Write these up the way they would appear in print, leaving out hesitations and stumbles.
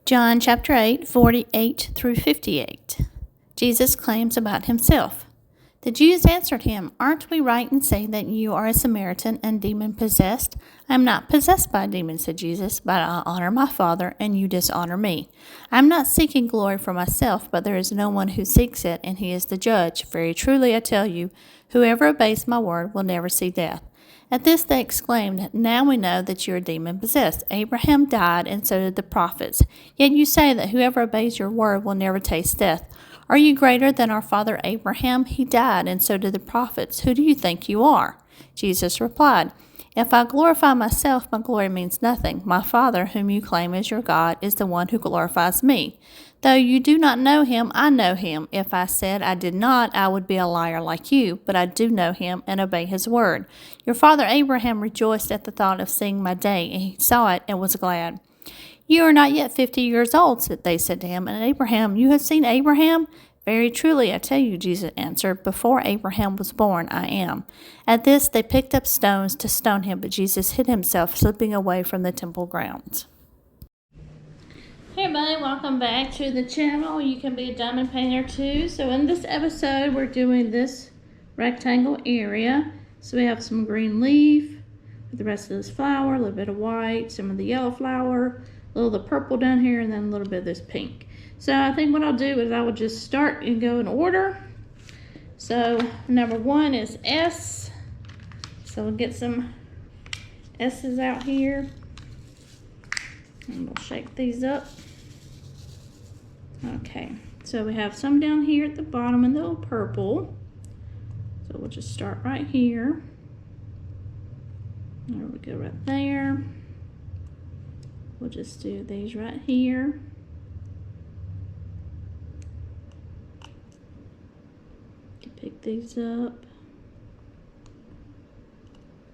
John chapter 8, 48 through 58. Jesus claims about himself. The Jews answered him, "Aren't we right in saying that you are a Samaritan and demon-possessed?" "I am not possessed by a demon," said Jesus, "but I honor my Father, and you dishonor me. I am not seeking glory for myself, but there is no one who seeks it, and he is the judge. Very truly I tell you, whoever obeys my word will never see death." At this they exclaimed, "Now we know that you are demon-possessed. Abraham died, and so did the prophets. Yet you say that whoever obeys your word will never taste death. Are you greater than our father Abraham? He died, and so did the prophets. Who do you think you are?" Jesus replied, "If I glorify myself, my glory means nothing. My Father, whom you claim as your God, is the one who glorifies me. Though you do not know him, I know him. If I said I did not, I would be a liar like you, but I do know him and obey his word. Your father Abraham rejoiced at the thought of seeing my day, and he saw it and was glad." "You are not yet 50 years old," they said to him, "and Abraham, you have seen Abraham?" "Very truly, I tell you," Jesus answered, "before Abraham was born, I am." At this, they picked up stones to stone him, but Jesus hid himself, slipping away from the temple grounds. Hey everybody, welcome back to the channel. You can be a diamond painter too. So in this episode, we're doing this rectangle area. So we have some green leaf with the rest of this flower, a little bit of white, some of the yellow flower, a little of the purple down here, and then a little bit of this pink. So I think what I'll do is I will just start and go in order. So number one is S. So we'll get some S's out here. And we'll shake these up. Okay, so we have some down here at the bottom in the little purple. So we'll just start right here. There we go, right there. We'll just do these right here. Pick these up.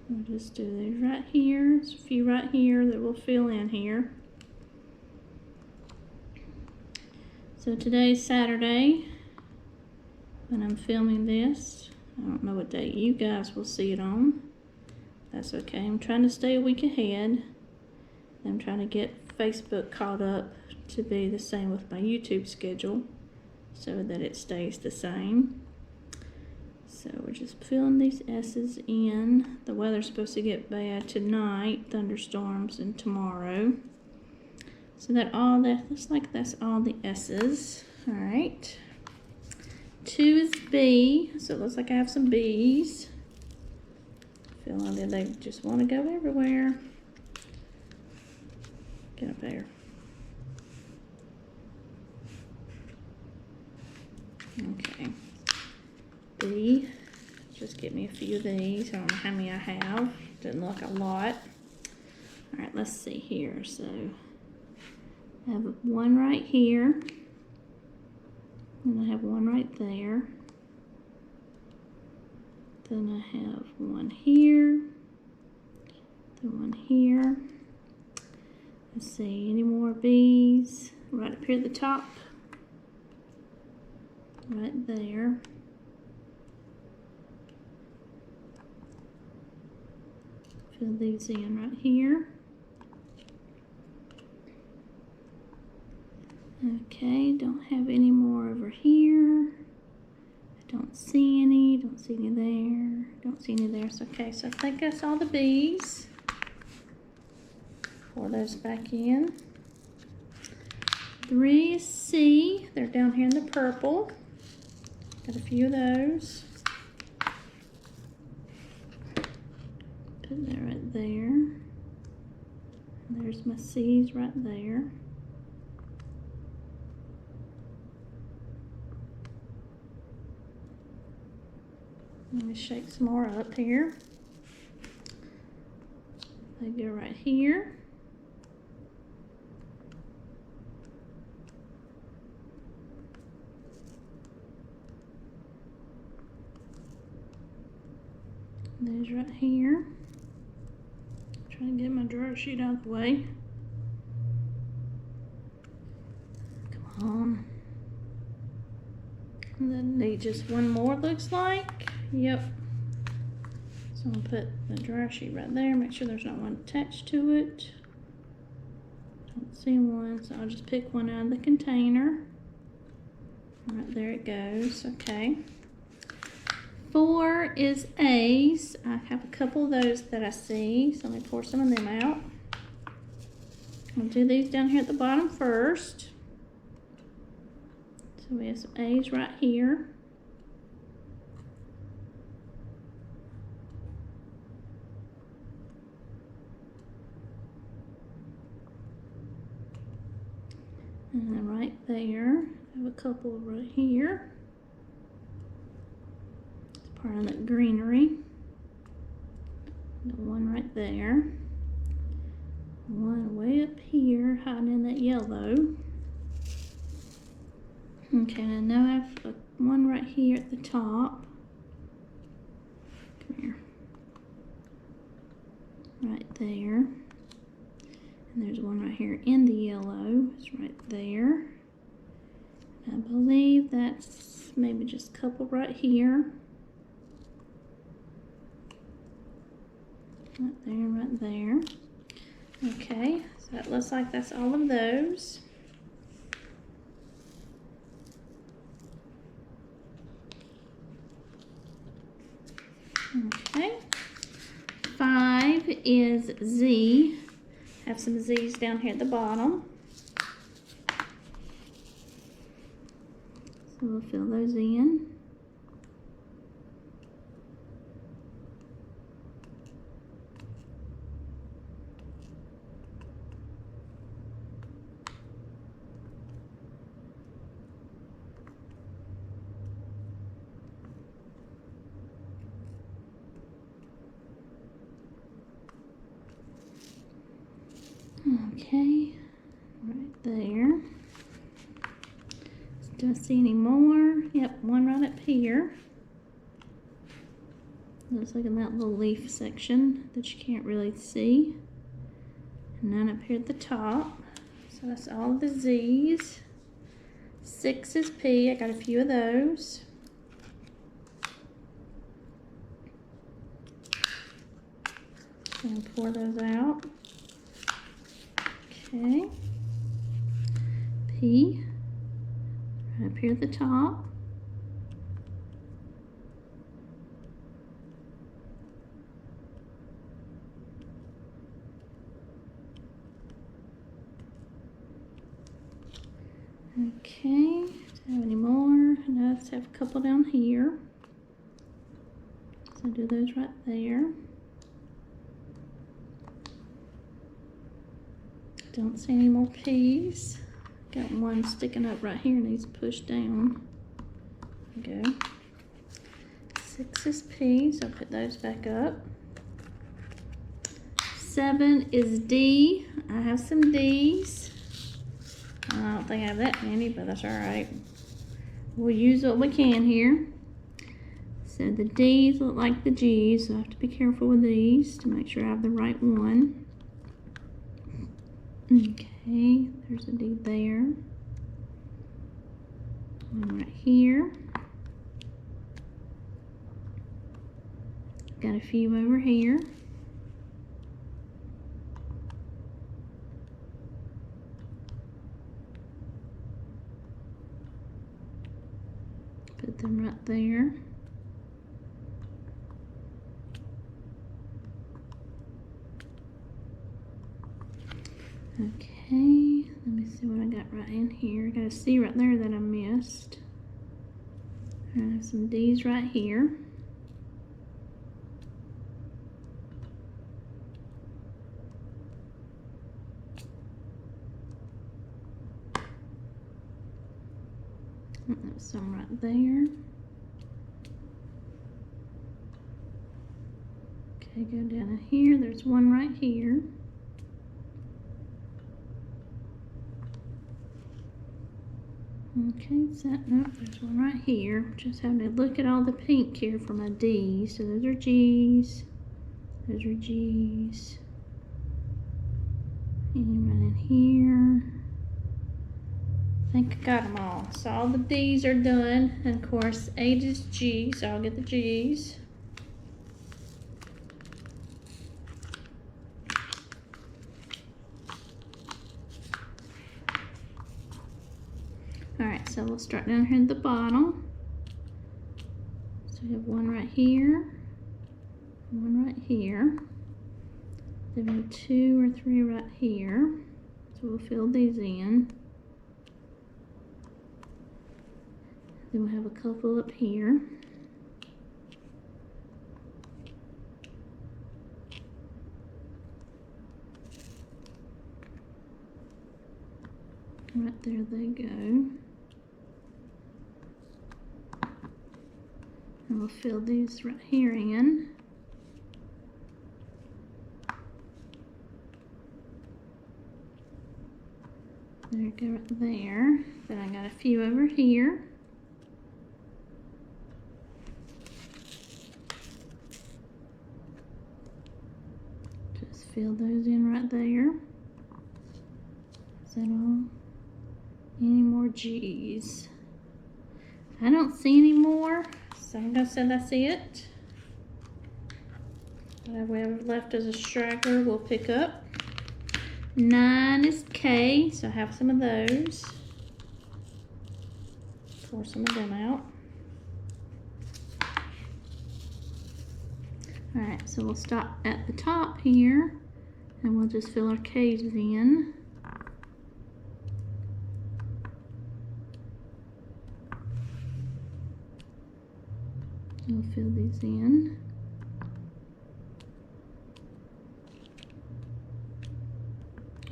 We'll just do these right here. There's a few right here that we'll fill in here. So today's Saturday when I'm filming this. I don't know what date you guys will see it on. That's okay. I'm trying to stay a week ahead. I'm trying to get Facebook caught up to be the same with my YouTube schedule so that it stays the same. So we're just filling these S's in. The weather's supposed to get bad tonight, thunderstorms, and tomorrow. So that looks like that's all the S's. All right. 2 is B, so it looks like I have some B's. Feel like they just want to go everywhere. Get up there. Okay. B. Just get me a few of these. I don't know how many I have. Doesn't look a lot. All right, let's see here. So I have one right here. And I have one right there. Then I have one here. Then one here. Let's see, any more B's? Right up here at the top. Right there. Fill these in right here. Okay, don't have any more over here. I don't see any there. Don't see any there. So, okay, so I think that's all the B's. Pour those back in. 3 is C. They're down here in the purple. Got a few of those. Put that right there. And there's my C's right there. Let me shake some more up here. They go right here. These right here. Trying to get my drawer sheet out of the way. Come on. And then need just one more, looks like. Yep. So I'm gonna put the dryer sheet right there, make sure there's not one attached to it. Don't see one, so I'll just pick one out of the container. Right, there it goes. Okay. 4 is A's. I have a couple of those that I see, so let me pour some of them out. I'll do these down here at the bottom first. So we have some A's right here. And then right there, I have a couple right here. It's part of that greenery. The one right there. One way up here, hiding in that yellow. Okay, and now I have one right here at the top. Come here. Right there. And there's one right here in the yellow. It's right there. I believe that's maybe just a couple right here. Right there, right there. Okay, so it looks like that's all of those. Okay. 5 is Z. Have some Z's down here at the bottom. So we'll fill those in. Okay, right there. Do I see any more? Yep, one right up here. Looks like in that little leaf section that you can't really see. And none up here at the top. So that's all the Z's. 6 is P. I got a few of those. And pour those out. Okay. P. Right up here at the top. Okay, do I have any more? No, let's have a couple down here. So do those right there. Don't see any more P's. Got one sticking up right here, needs pushed down. There we go. 6 is P, so I'll put those back up. 7 is D. I have some D's. I don't think I have that many, but that's all right. We'll use what we can here. So the D's look like the G's, so I have to be careful with these to make sure I have the right one. Okay, there's a D there. One right here. Got a few over here. Put them right there. Okay, let me see what I got right in here. I got a C right there that I missed. I have some D's right here. There's some right there. Okay, go down in here. There's one right here. Okay, so nope, there's one right here. Just having to look at all the pink here for my D's. So those are G's. Those are G's. And right in here. I think I got them all. So all the D's are done. And of course, 8 is G, so I'll get the G's. so we'll start down here at the bottom. So we have one right here, one right here. Then we have 2 or 3 right here. So we'll fill these in. Then we'll have a couple up here. Right there they go. And we'll fill these right here in. There you go, right there. Then I got a few over here. Just fill those in right there. Is that all? Any more G's? I don't see any more, so I'm gonna say that's it. Whatever we have left as a straggler, we'll pick up. 9 is K, so I have some of those. Pour some of them out. Alright, so we'll stop at the top here, and we'll just fill our K's in. We'll fill these in.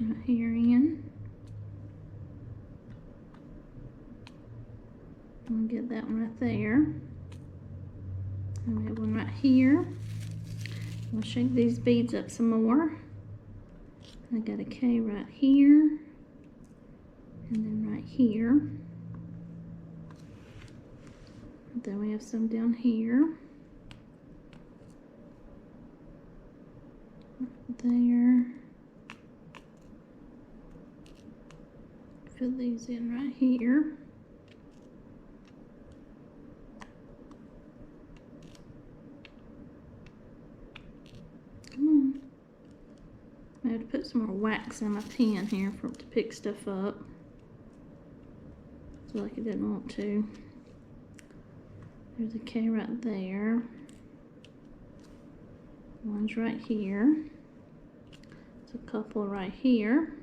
Right here in. We'll get that one right there. And we have one right here. We'll shake these beads up some more. I got a K right here. And then right here. Then we have some down here. There. Fill these in right here. Come on. I have to put some more wax in my pen here for it to pick stuff up. It's like it didn't want to. There's a K right there. One's right here. There's a couple right here.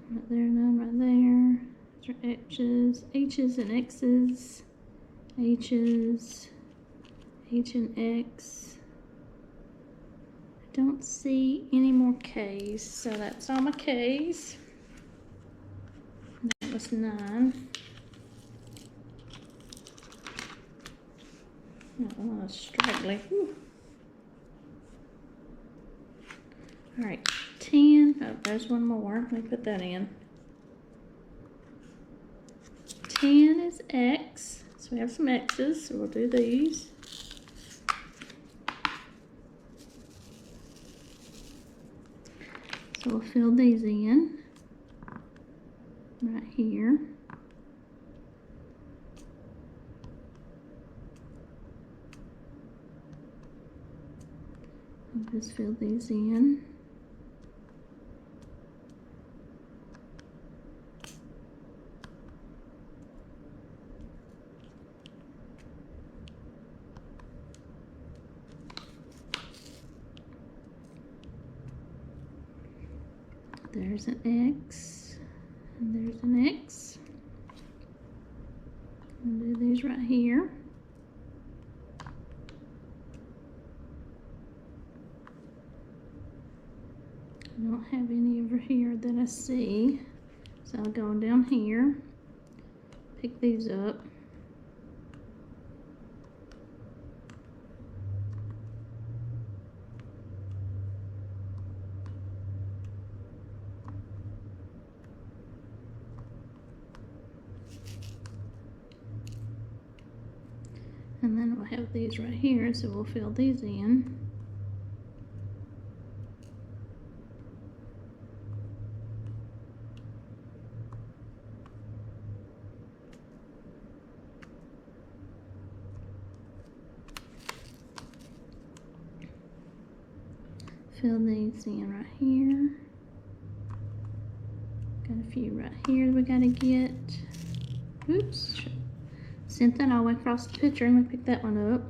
Right there, none right there. These are H's, H's and X's, H's, H and X. I don't see any more K's, so that's all my K's. That was 9. Oh, straggly. Alright, 10. Oh, there's one more. Let me put that in. 10 is X. So we have some X's, so we'll do these. So we'll fill these in. Right here. Just fill these in. There's an X, and there's an X. I'll do these right here. I don't have any over here that I see, so I'll go down here, pick these up. And then we'll have these right here, so we'll fill these in. Fill these in right here. Got a few right here we gotta get. Oops. Sent that all the way across the picture. Let me pick that one up.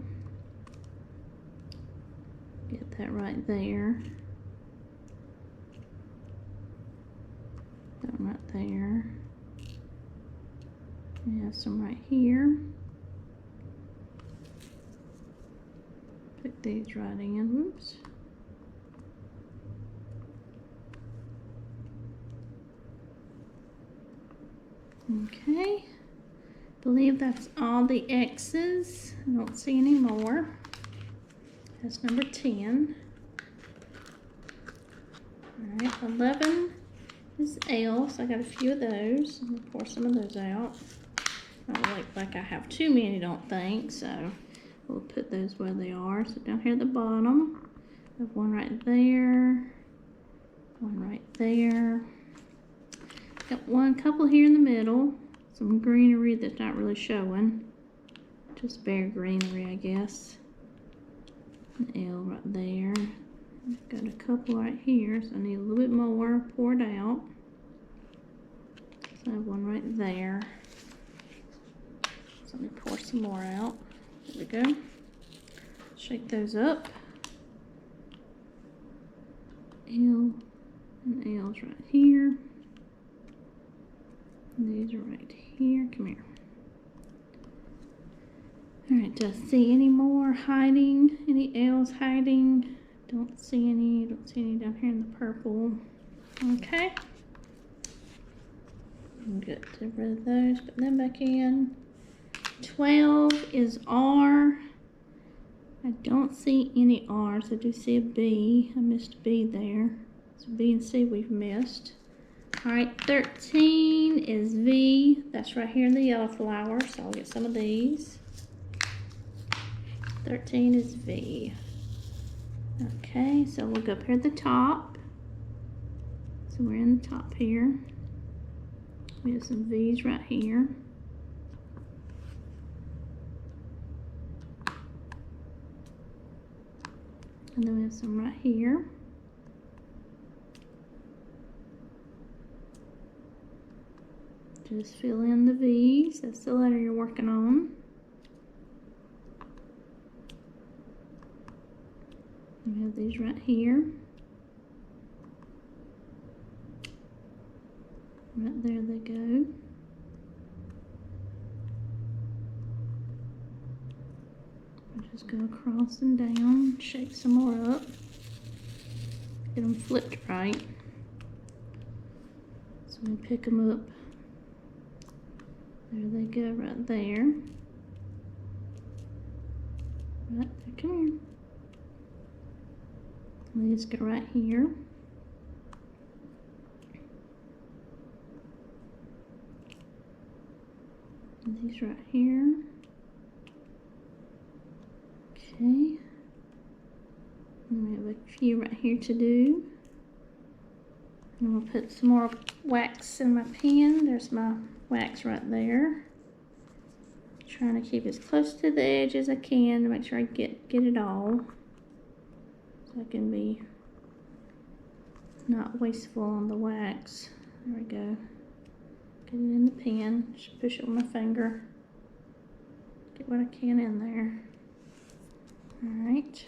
Get that right there. That one right there. We have some right here. Put these right in. Whoops. Okay. Believe that's all the X's. I don't see any more. That's number 10. All right, 11 is L, so I got a few of those. I'm gonna pour some of those out. I don't like I have too many, don't think, so we'll put those where they are. So down here at the bottom, I have one right there, one right there. Got one couple here in the middle, some greenery that's not really showing, just bare greenery, I guess. An L right there. I've got a couple right here, so I need a little bit more poured out. So I have one right there. So let me pour some more out. There we go. Shake those up. L and L's right here. And these are right here. Come here. Alright, do I see any more hiding? Any L's hiding? Don't see any. Don't see any down here in the purple. Okay. I'm good. Get rid of those. Put them back in. 12 is R. I don't see any R's. I do see a B. I missed a B there. So B and C we've missed. Alright, 13 is V. That's right here in the yellow flower, so I'll get some of these. 13 is V. Okay, so we'll go up here at the top. So we're in the top here. We have some V's right here. And then we have some right here. Just fill in the V's. That's the letter you're working on. We have these right here. Right there they go. I'll just go across and down, shake some more up. Get them flipped right. So we pick them up. There they go, right there. Right there, come here. These go right here. And these right here. Okay. And we have a few right here to do. And we'll put some more wax in my pen. There's my wax right there. Trying to keep as close to the edge as I can to make sure I get it all. So I can be not wasteful on the wax. There we go. Get it in the pen. Just push it with my finger. Get what I can in there. Alright.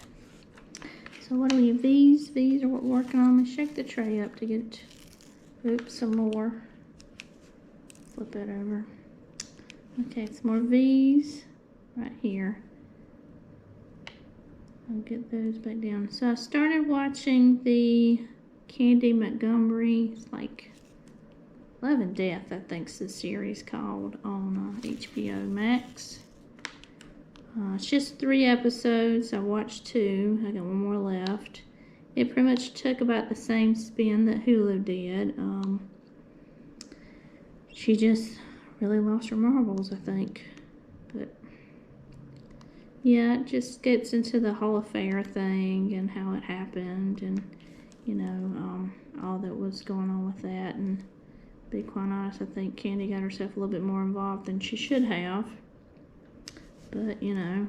So what are we? V's? V's are what we're working on. I'm gonna shake the tray up to get, oops, some more. Flip that over. Okay, some more V's right here. I'll get those back down. So I started watching the Candy Montgomery. It's like Love and Death, I think's the series called, on HBO Max. It's just 3 episodes. I watched 2. I got 1 more left. It pretty much took about the same spin that Hulu did. She just really lost her marbles, I think. But yeah, it just gets into the whole affair thing and how it happened, and you know, all that was going on with that. And to be quite honest, I think Candy got herself a little bit more involved than she should have. But you know,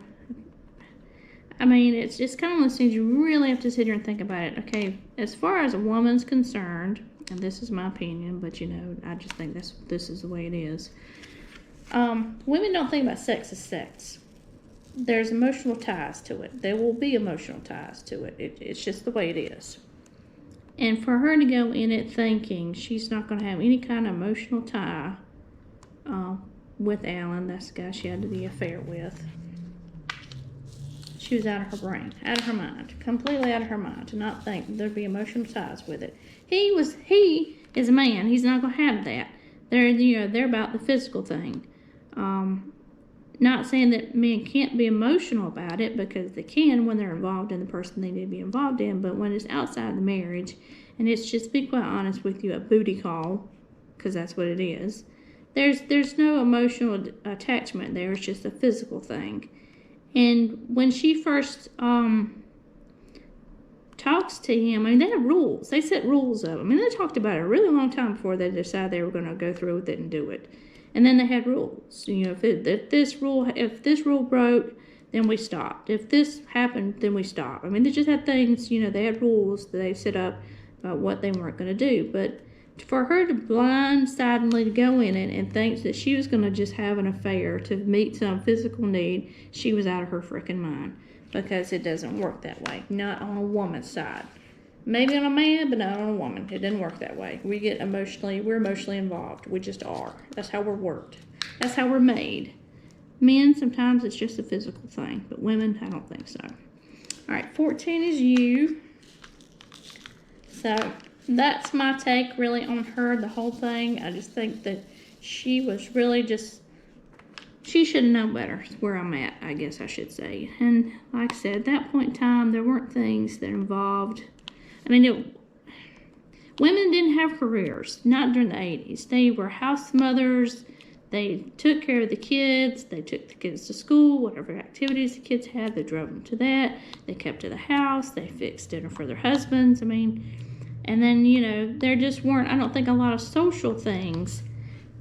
I mean, it's just kind of one of those things you really have to sit here and think about it. Okay, as far as a woman's concerned, and this is my opinion, but you know, I just think this is the way it is. Women don't think about sex as sex. There's emotional ties to it. There will be emotional ties to it. It's just the way it is. And for her to go in it thinking she's not going to have any kind of emotional tie with Alan, that's the guy she had the affair with, she was out of her brain, out of her mind, completely out of her mind, to not think there'd be emotional ties with it. He is a man. He's not going to have that. They're about the physical thing. Not saying that men can't be emotional about it, because they can when they're involved in the person they need to be involved in, but when it's outside the marriage, and it's just, be quite honest with you, a booty call, because that's what it is, there's no emotional attachment there. It's just a physical thing. And when she first talks to him, I mean, they have rules. They set rules up. I mean, they talked about it a really long time before they decided they were going to go through with it and do it. And then they had rules. You know, if this rule broke, then we stopped. If this happened, then we stopped. I mean, they just had things, you know, they had rules that they set up about what they weren't going to do. But for her to blindsidedly go in it and think that she was going to just have an affair to meet some physical need, she was out of her freaking mind, because it doesn't work that way. Not on a woman's side. Maybe on a man, but not on a woman. It doesn't work that way. We're emotionally involved. We just are. That's how we're worked. That's how we're made. Men, sometimes it's just a physical thing, but women, I don't think so. All right, 14 is you. So that's my take really on her, the whole thing. I just think that she was really just, she should have known better, is where I'm at, I guess I should say. And like I said, at that point in time, there weren't things that involved, I mean, women didn't have careers, not during the 80s. They were house mothers. They took care of the kids. They took the kids to school, whatever activities the kids had, they drove them to that. They kept to the house. They fixed dinner for their husbands. I mean, and then, you know, there just weren't, I don't think, a lot of social things,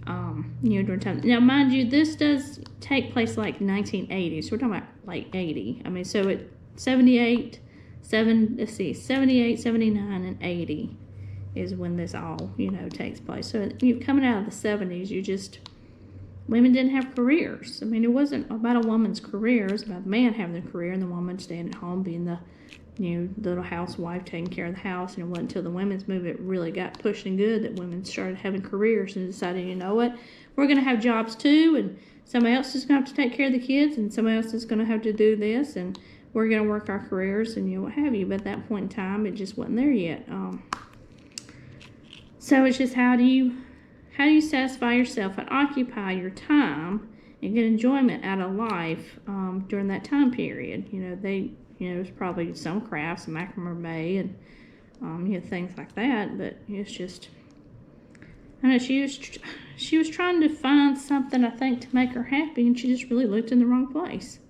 you know, during time. Now, mind you, this does take place like 1980, so we're talking about like 80. I mean, so at 78, 78, 79, and 80 is when this all, you know, takes place. So you're coming out of the 70s, women didn't have careers. I mean, it wasn't about a woman's career. It was about the man having a career and the woman staying at home being the, you know, the little housewife taking care of the house. And it wasn't until the women's movement really got pushing good that women started having careers and decided, you know what, we're going to have jobs too, and somebody else is going to have to take care of the kids, and somebody else is going to have to do this, and we're going to work our careers, and, you know, what have you. But at that point in time, it just wasn't there yet. So it's just, how do you satisfy yourself and occupy your time and get enjoyment out of life during that time period? You know, there's probably some crafts, macrame, and you know, things like that. But it's just, I know she was trying to find something, I think, to make her happy, and she just really looked in the wrong place.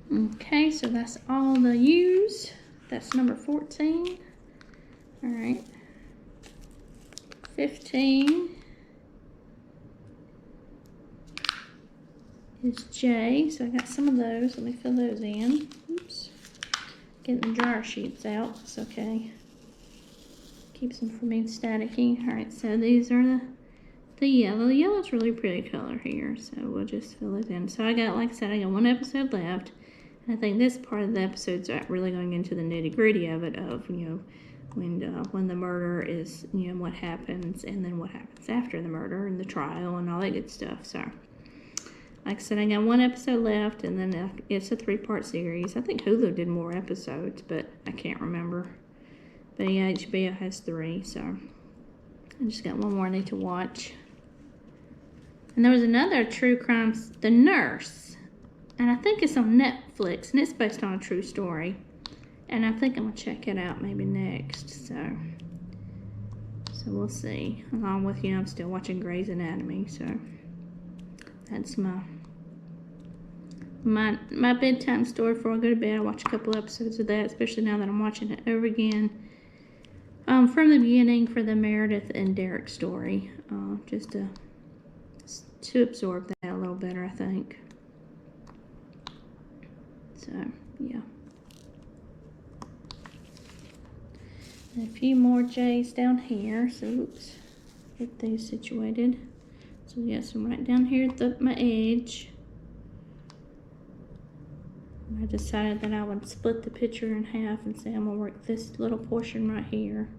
Okay, so that's all the U's. That's number 14. All right. 15 is J, so I got some of those. Let me fill those in. Oops. Getting the dryer sheets out. It's okay. Keeps them from being staticky. All right, so these are the yellow. The yellow's really pretty color here, so we'll just fill it in. So I got, like I said, I got one episode left. And I think this part of the episode's really going into the nitty-gritty of it, of, you know, when the murder is, you know, what happens, and then what happens after the murder and the trial and all that good stuff. So, like I said, I got one episode left, and then it's a 3-part series. I think Hulu did more episodes, but I can't remember. But yeah, HBO has 3, so I just got one more I need to watch. And there was another true crime, The Nurse, and I think it's on Netflix, and it's based on a true story. And I think I'm going to check it out maybe next, so we'll see. Along with, you know, I'm still watching Grey's Anatomy, so that's my bedtime story before I go to bed. I watch a couple episodes of that, especially now that I'm watching it over again. From the beginning, for the Meredith and Derek story, just to absorb that a little better, I think. So, yeah. A few more J's down here. So, oops, get these situated. So we got some right down here at my edge. I decided that I would split the picture in half and say I'm gonna work this little portion right here.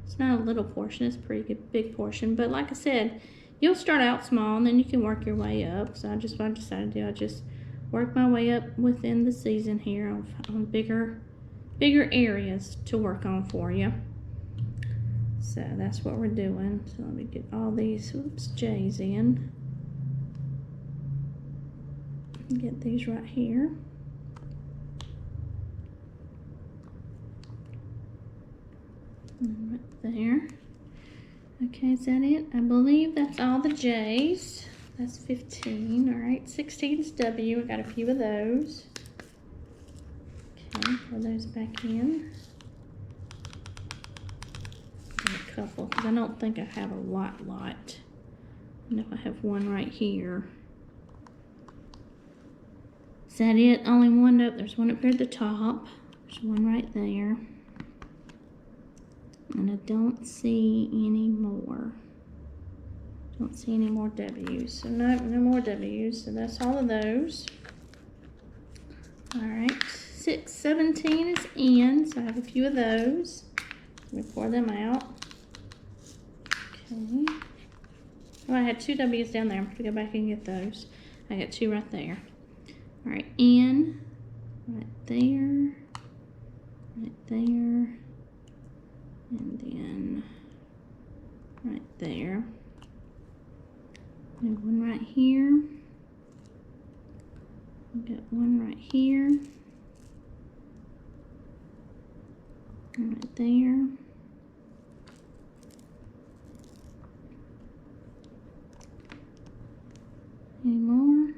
It's not a little portion, it's a pretty good, big portion, but like I said, you'll start out small and then you can work your way up. So what I decided to do, I just work my way up within the season here on bigger areas to work on for you. So that's what we're doing. So let me get all these, J's in. Get these right here. And right there. Okay, is that it? I believe that's all the J's. That's 15. All right, 16 is W. We got a few of those. Okay, pour those back in. A couple, because I don't think I have a lot. I know I have one right here. Is that it? Only one? Nope, there's one up here at the top. There's one right there. And I don't see any more. Don't see any more W's. So no more W's. So that's all of those. All right, 17 is in. So I have a few of those. Let me pour them out. Okay. Oh, I had 2 W's down there. I'm going to go back and get those. I got 2 right there. All right, in, right there, and then right there. And one right here. I've got one right here. And right there. Any more?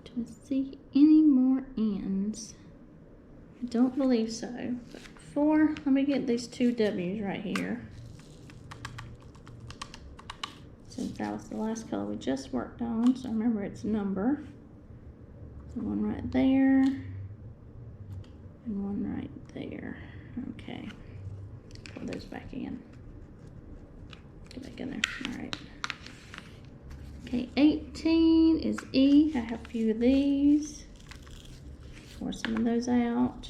Do I see any more ends? I don't believe so. But before, let me get these 2 W's right here. Since that was the last color we just worked on, so remember its number. So one right there, and one right there. Okay, pour those back in. Get back in there. All right. Okay, 18 is E. I have a few of these. Pour some of those out.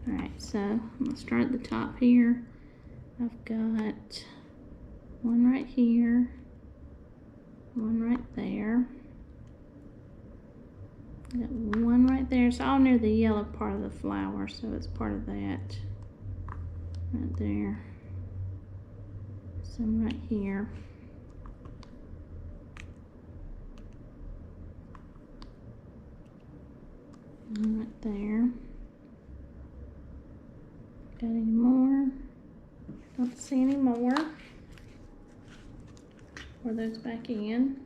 All right, so I'm gonna start at the top here. I've got one right here, one right there. I got one right there. It's all near the yellow part of the flower, so it's part of that. Right there. Some right here. And right there. Got any more? Don't see any more. Pour those back in.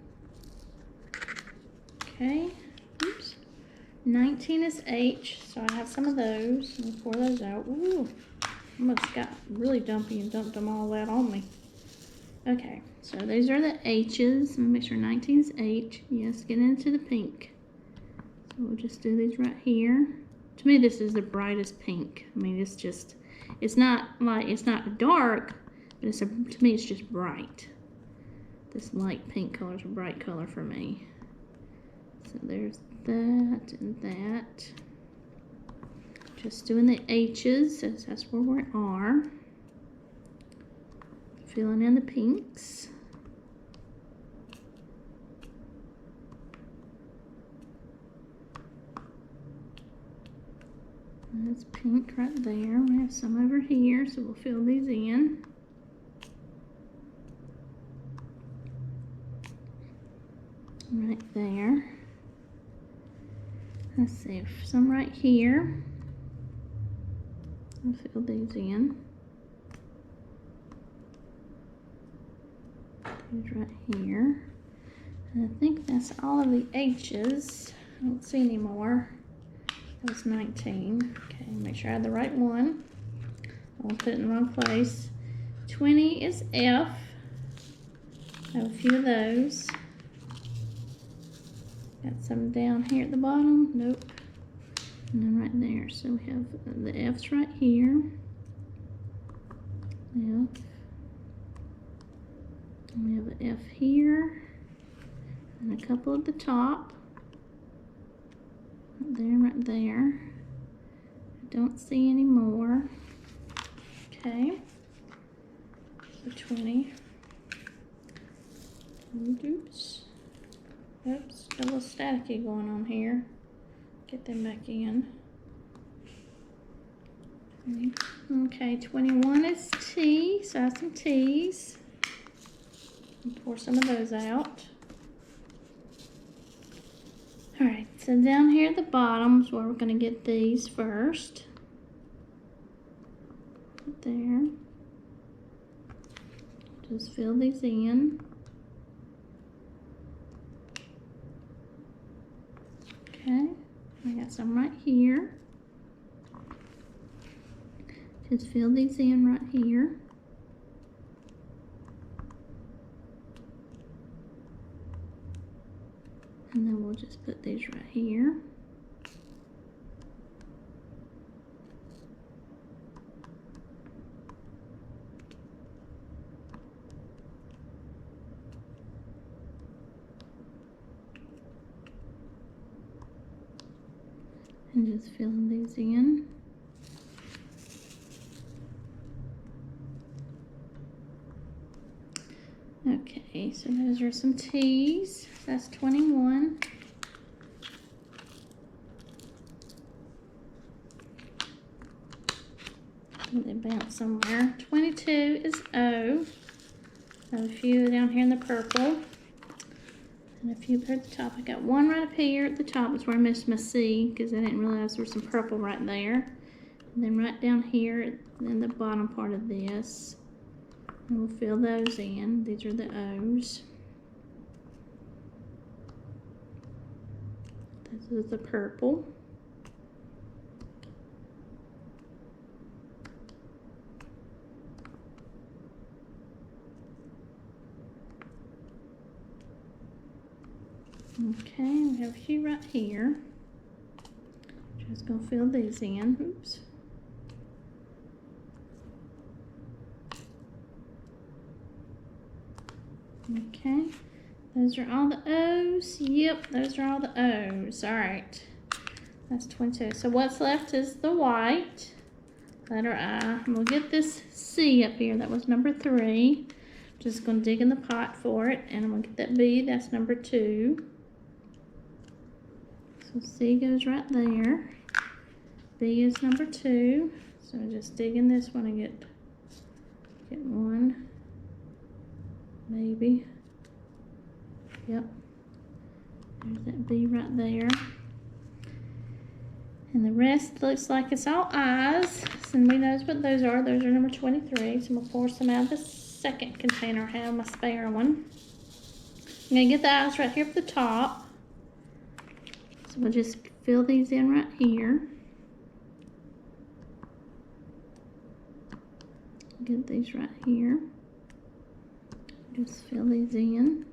Okay. Oops. 19 is H, so I have some of those. Let me pour those out. Ooh, almost got really dumpy and dumped them all out on me. Okay, so these are the H's. Let me make sure 19 is H. Yes, get into the pink. So we'll just do these right here. To me, this is the brightest pink. I mean, it's not dark, but to me, it's just bright. This light pink color is a bright color for me. So there's that and that. Just doing the H's, since that's where we are. Filling in the pinks. That's pink right there. We have some over here, so we'll fill these in. Right there. Let's see, some right here. I'll fill these in. These right here. And I think that's all of the H's. I don't see any more. That was 19. Okay, make sure I have the right one. I'll put it in the wrong place. 20 is F. I have a few of those. Got some down here at the bottom. Nope. And then right there. So we have the F's right here. F. We have an F here, and a couple at the top. Right there, right there. I don't see any more. Okay. So 20. Oops. Oops, got a little staticky going on here. Get them back in. Okay, 21 is T, so I have some T's. Pour some of those out. Alright, so down here at the bottom is where we're going to get these first. Right there. Just fill these in. Okay, I got some right here. Just fill these in right here. And then we'll just put these right here. And just fill these in. Okay, so those are some T's. That's 21. They bounce somewhere. 22 is O. So a few down here in the purple. And a few up at the top. I got one right up here at the top. That's where I missed my C because I didn't realize there was some purple right there. And then right down here in the bottom part of this. And we'll fill those in. These are the O's. This is the purple. Okay, we have a few right here. Just gonna fill these in. Oops. Okay, those are all the O's. Yep, those are all the O's. All right, that's 22. So what's left is the white, letter I. We'll get this C up here. That was number 3. Just gonna dig in the pot for it, and I'm gonna get that B. That's number 2. So C goes right there. B is number 2. So just dig in this one and get one. Maybe. Yep. There's that B right there. And the rest looks like it's all I's. And we knows what those are. Those are number 23. So I'm gonna pour some out of the second container I have, my spare one. I'm gonna get the I's right here at the top. So we'll just fill these in right here. Get these right here. Just fill these in.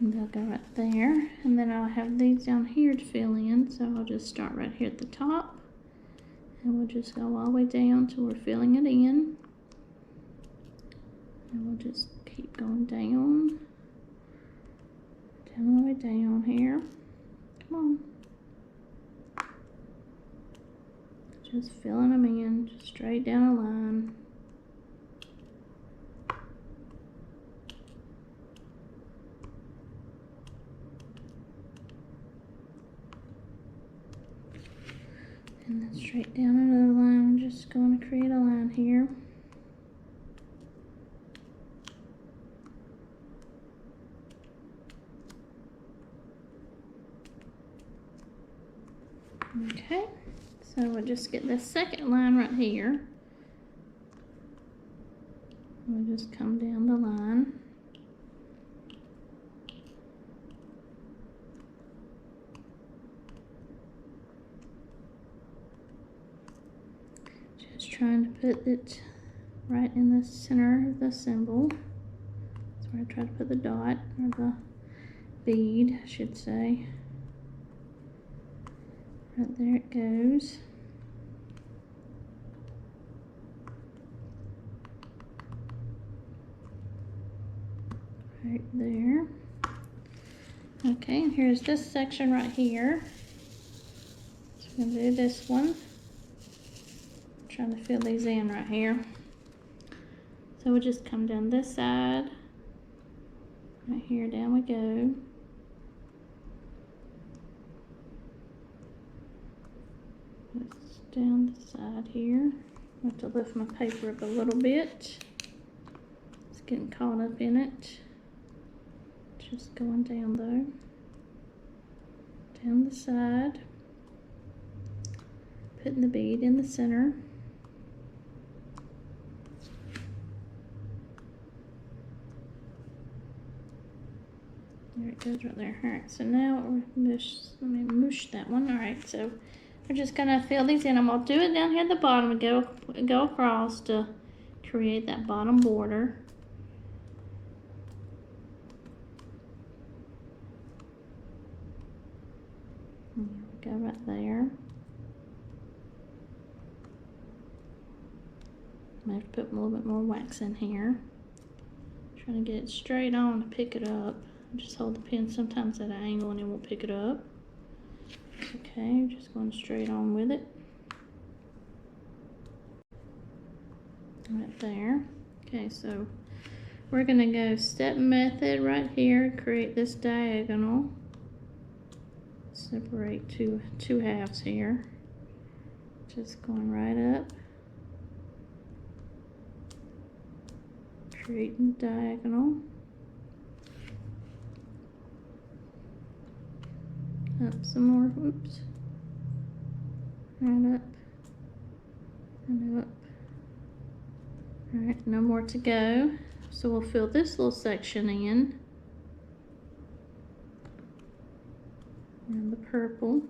And they'll go right there. And then I'll have these down here to fill in. So I'll just start right here at the top. And we'll just go all the way down till we're filling it in. And we'll just keep going down. Down all the way down here. Come on. Just filling them in, just straight down a line. And then straight down another line. I'm just going to create a line here. Okay, so we'll just get this second line right here. We'll just come down the line. Just trying to put it right in the center of the symbol. That's where I try to put the dot or the bead, I should say. Right there it goes. Right there. Okay, and here's this section right here. So we're gonna do this one. I'm trying to fill these in right here. So we'll just come down this side. Right here, down we go. Just down the side here. I have to lift my paper up a little bit. It's getting caught up in it. Just going down though. Down the side. Putting the bead in the center. There it goes right there. Alright, so now let me mush that one. Alright, so we're just gonna fill these in. I'm gonna do it down here at the bottom and go across to create that bottom border. There we go, right there. I have to put a little bit more wax in here. Trying to get it straight on to pick it up. Just hold the pen sometimes at an angle and it won't pick it up. Okay, just going straight on with it. Right there. Okay, so we're gonna go step method right here, create this diagonal. Separate two halves here. Just going right up. Creating diagonal. Up some more, oops. Right up. And up. Alright, no more to go. So we'll fill this little section in. And the purple.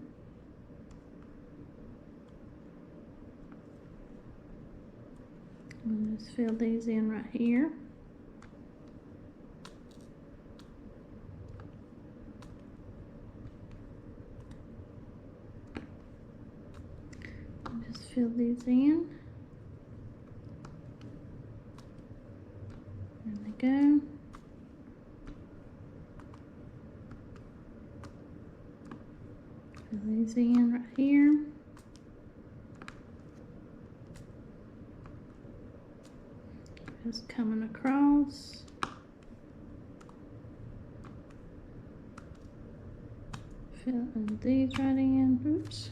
We'll just fill these in right here. Just fill these in. There we go. Fill these in right here. Just coming across. Filling these right in. Oops.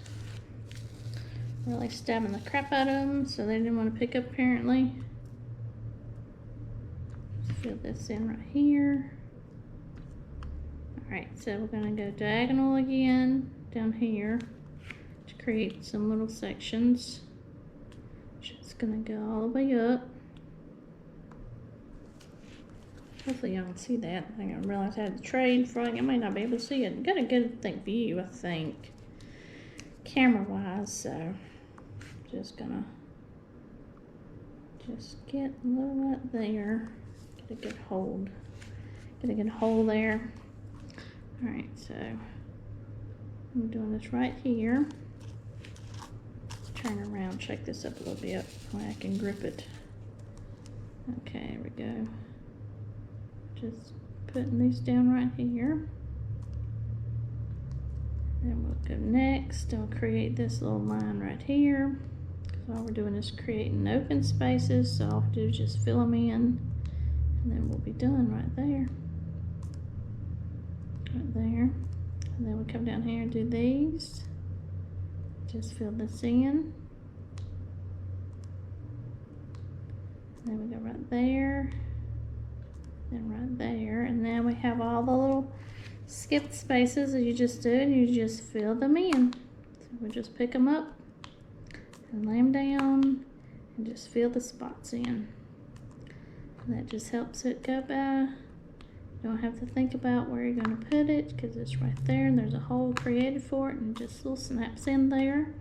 Really stabbing the crap out of them, so they didn't want to pick up apparently. Just fill this in right here. Alright, so we're going to go diagonal again down here to create some little sections. Just going to go all the way up. Hopefully y'all can see that. I didn't realize I had the tray in front. I might not be able to see it. Got a good view, I think, camera-wise. So just gonna get a little right there. Get a good hold. Get a good hole there. All right, so I'm doing this right here. Turn around, shake this up a little bit so I can grip it. Okay, here we go. Just putting these down right here. Then we'll go next. I'll create this little line right here. So all we're doing is creating open spaces. So all I'll do is just fill them in, and then we'll be done right there. Right there. And then we come down here and do these. Just fill this in. And then we go right there. Then right there, and now we have all the little skipped spaces that you just did. You just fill them in. So we just pick them up and lay them down and just fill the spots in. And that just helps it go by. You don't have to think about where you're going to put it because it's right there, and there's a hole created for it, and just little snaps in there.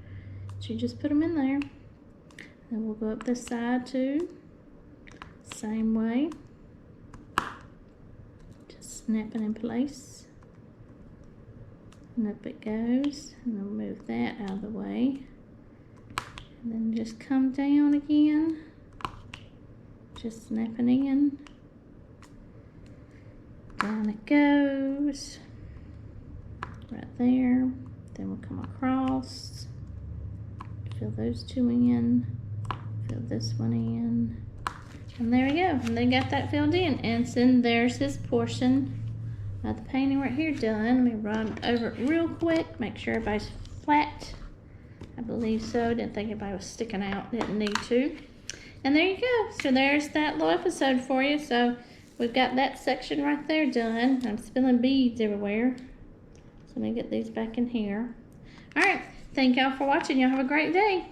So you just put them in there. And we'll go up this side too, same way. Snap it in place. And up it goes. And then move that out of the way. And then just come down again. Just snap it in. Down it goes. Right there. Then we'll come across. Fill those two in. Fill this one in. And there we go. And they got that filled in. And then there's this portion of the painting right here done. Let me run over it real quick. Make sure everybody's flat. I believe so. Didn't think anybody was sticking out. Didn't need to. And there you go. So there's that little episode for you. So we've got that section right there done. I'm spilling beads everywhere. So let me get these back in here. All right. Thank y'all for watching. Y'all have a great day.